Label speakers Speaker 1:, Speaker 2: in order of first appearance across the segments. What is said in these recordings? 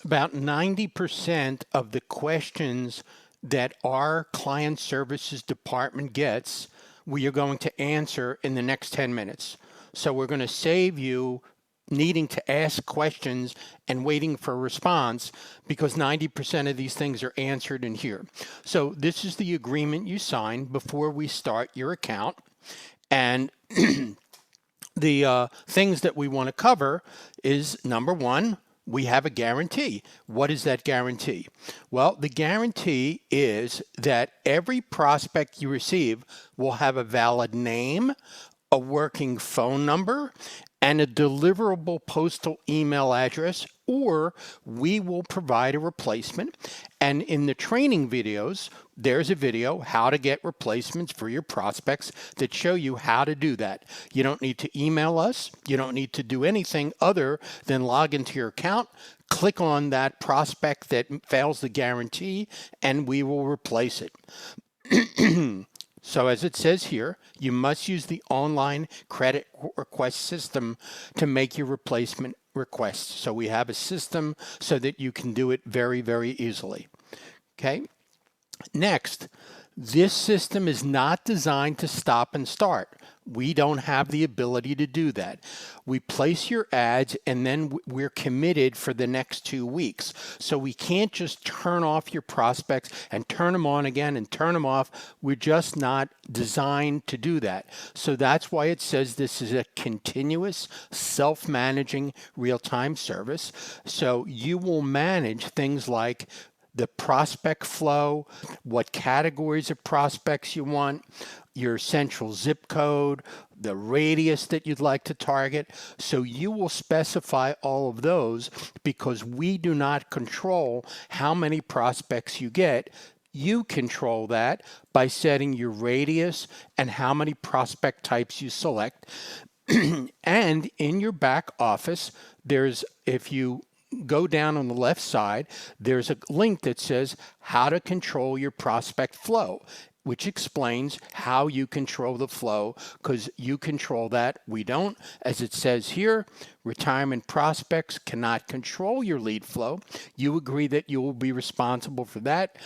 Speaker 1: About 90% of the questions that our client services department gets, we are going to answer in the next 10 minutes. So we're going to save you needing to ask questions and waiting for a response because 90% of these things are answered in here. So this is the agreement you sign before we start your account. And the things that we want to cover is number one, we have a guarantee. What is that guarantee? Well, the guarantee is that every prospect you receive will have a valid name, a working phone number, and a deliverable postal email address, or we will provide a replacement. And in the training videos, there's a video how to get replacements for your prospects that show you how to do that. You don't need to email us. You don't need to do anything other than log into your account, click on that prospect that fails the guarantee, and we will replace it. So as it says here, you must use the online credit request system to make your replacement request. So we have a system so that you can do it very, very easily. Okay. Next, this system is not designed to stop and start. We don't have the ability to do that. We place your ads and then we're committed for the next 2 weeks. So we can't just turn off your prospects and turn them on again and turn them off. We're just not designed to do that. So that's why it says this is a continuous, self-managing, real-time service. So you will manage things like the prospect flow, what categories of prospects you want, your central zip code, the radius that you'd like to target. So you will specify all of those because we do not control how many prospects you get. You control that by setting your radius and how many prospect types you select. And in your back office, if you go down on the left side, there's a link that says how to control your prospect flow, which explains how you control the flow because you control that. We don't. As it says here, retirement prospects cannot control your lead flow. You agree that you will be responsible for that.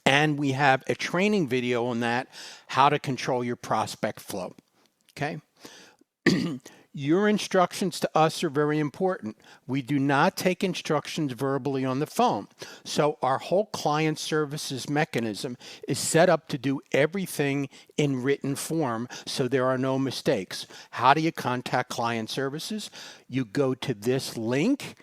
Speaker 1: And we have a training video on that, how to control your prospect flow. Okay. Your instructions to us are very important. We do not take instructions verbally on the phone. So our whole client services mechanism is set up to do everything in written form so there are no mistakes. How do you contact client services? You go to this link,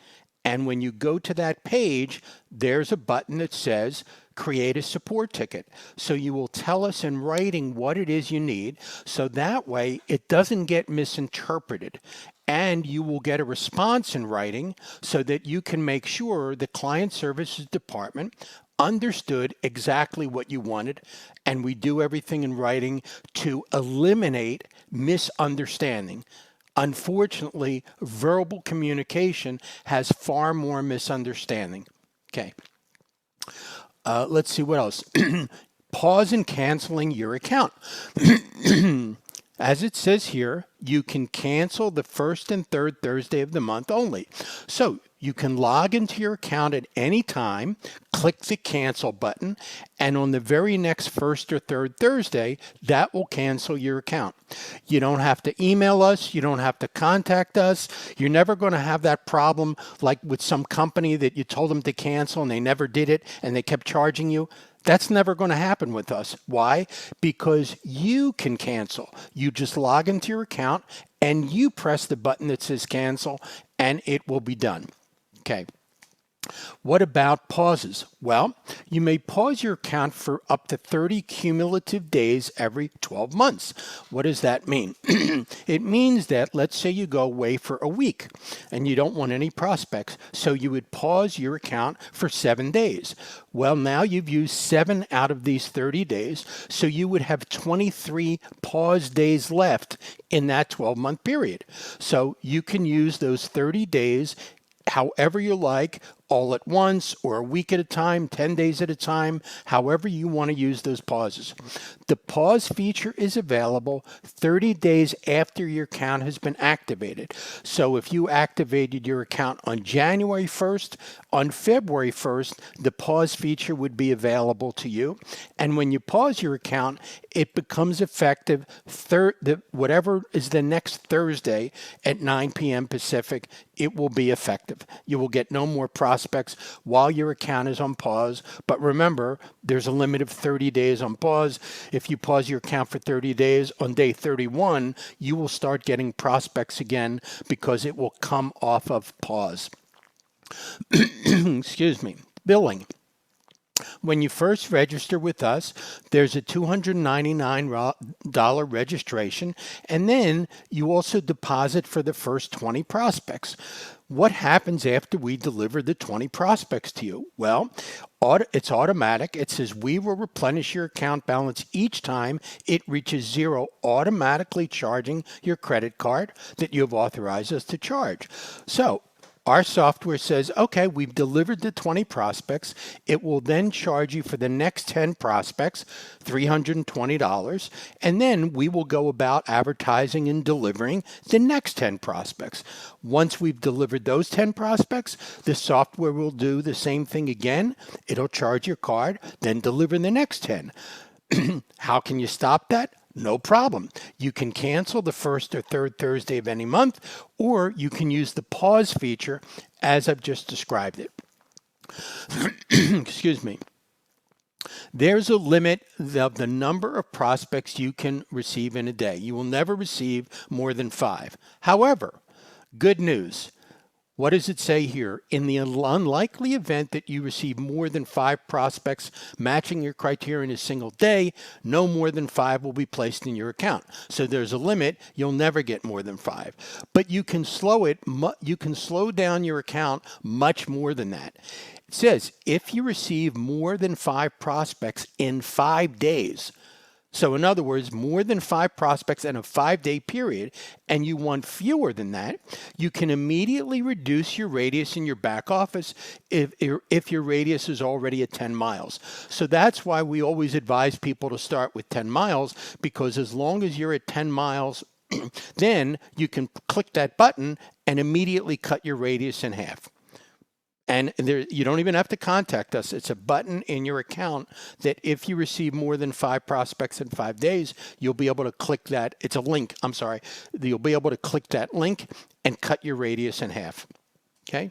Speaker 1: and when you go to that page, there's a button that says create a support ticket. So you will tell us in writing what it is you need. So that way it doesn't get misinterpreted. And you will get a response in writing so that you can make sure the client services department understood exactly what you wanted. And we do everything in writing to eliminate misunderstanding. Unfortunately, verbal communication has far more misunderstanding. Okay. Let's see what else. Pause in canceling your account. As it says here, you can cancel the first and third Thursday of the month only. So you can log into your account at any time, click the cancel button, and on the very next first or third Thursday, that will cancel your account. You don't have to email us. You don't have to contact us. You're never going to have that problem like with some company that you told them to cancel and they never did it and they kept charging you. That's never going to happen with us. Why? Because you can cancel. You just log into your account and you press the button that says cancel and it will be done. Okay. What about pauses? Well, you may pause your account for up to 30 cumulative days every 12 months. What does that mean? It means that let's say you go away for a week and you don't want any prospects, so you would pause your account for 7 days. Well, now you've used 7 out of these 30 days, so you would have 23 pause days left in that 12-month period. So you can use those 30 days however you like, all at once or a week at a time, 10 days at a time, however you want to use those pauses. The pause feature is available 30 days after your account has been activated. So if you activated your account on January 1st, on February 1st, the pause feature would be available to you. And when you pause your account, it becomes effective whatever is the next Thursday at 9 p.m. Pacific, it will be effective. You will get no more prospects while your account is on pause. But remember, there's a limit of 30 days on pause. If you pause your account for 30 days, on day 31, you will start getting prospects again because it will come off of pause. Excuse me. Billing. When you first register with us, there's a $299 registration, and then you also deposit for the first 20 prospects. What happens after we deliver the 20 prospects to you? Well, it's automatic. It says we will replenish your account balance each time it reaches zero, automatically charging your credit card that you have authorized us to charge. So our software says, okay, we've delivered the 20 prospects. It will then charge you for the next 10 prospects, $320. And then we will go about advertising and delivering the next 10 prospects. Once we've delivered those 10 prospects, the software will do the same thing again. It'll charge your card, then deliver the next 10. How can you stop that? No problem. You can cancel the first or third Thursday of any month, or you can use the pause feature as I've just described it. Excuse me. There's a limit of the number of prospects you can receive in a day. You will never receive more than 5. However, good news. What does it say here? In the unlikely event that you receive more than 5 prospects matching your criteria in a single day, no more than 5 will be placed in your account. So there's a limit. You'll never get more than 5. But you can slow down your account much more than that. It says if you receive more than 5 prospects in 5 days, so in other words, more than 5 prospects in a 5-day period, and you want fewer than that, you can immediately reduce your radius in your back office if your radius is already at 10 miles. So that's why we always advise people to start with 10 miles, because as long as you're at 10 miles, then you can click that button and immediately cut your radius in half. And you don't even have to contact us. It's a button in your account that if you receive more than 5 prospects in 5 days, you'll be able to click that. It's a link. I'm sorry. You'll be able to click that link and cut your radius in half. Okay.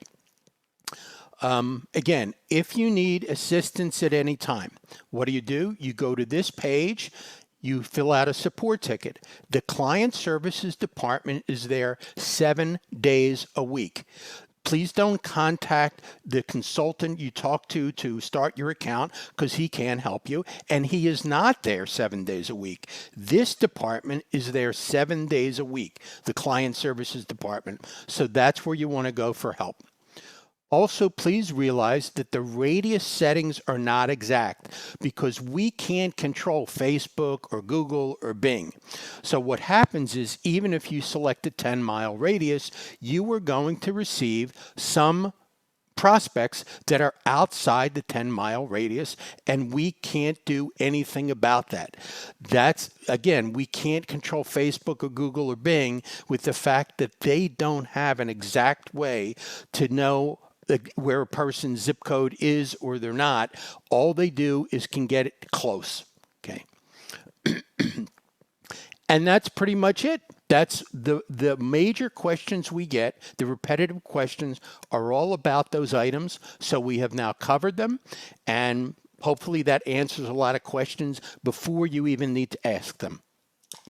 Speaker 1: Again, if you need assistance at any time, what do? You go to this page. You fill out a support ticket. The client services department is there 7 days a week. Please don't contact the consultant you talk to start your account, because he can't help you, and he is not there 7 days a week. This department is there 7 days a week, the client services department. So that's where you want to go for help. Also, please realize that the radius settings are not exact, because we can't control Facebook or Google or Bing. So what happens is, even if you select a 10-mile radius, you are going to receive some prospects that are outside the 10-mile radius, and we can't do anything about that. That's, again, we can't control Facebook or Google or Bing with the fact that they don't have an exact way to know where a person's zip code is or they're not. All they do is can get it close. Okay. And that's pretty much it. That's the major questions we get. The repetitive questions are all about those items. So we have now covered them, and hopefully that answers a lot of questions before you even need to ask them.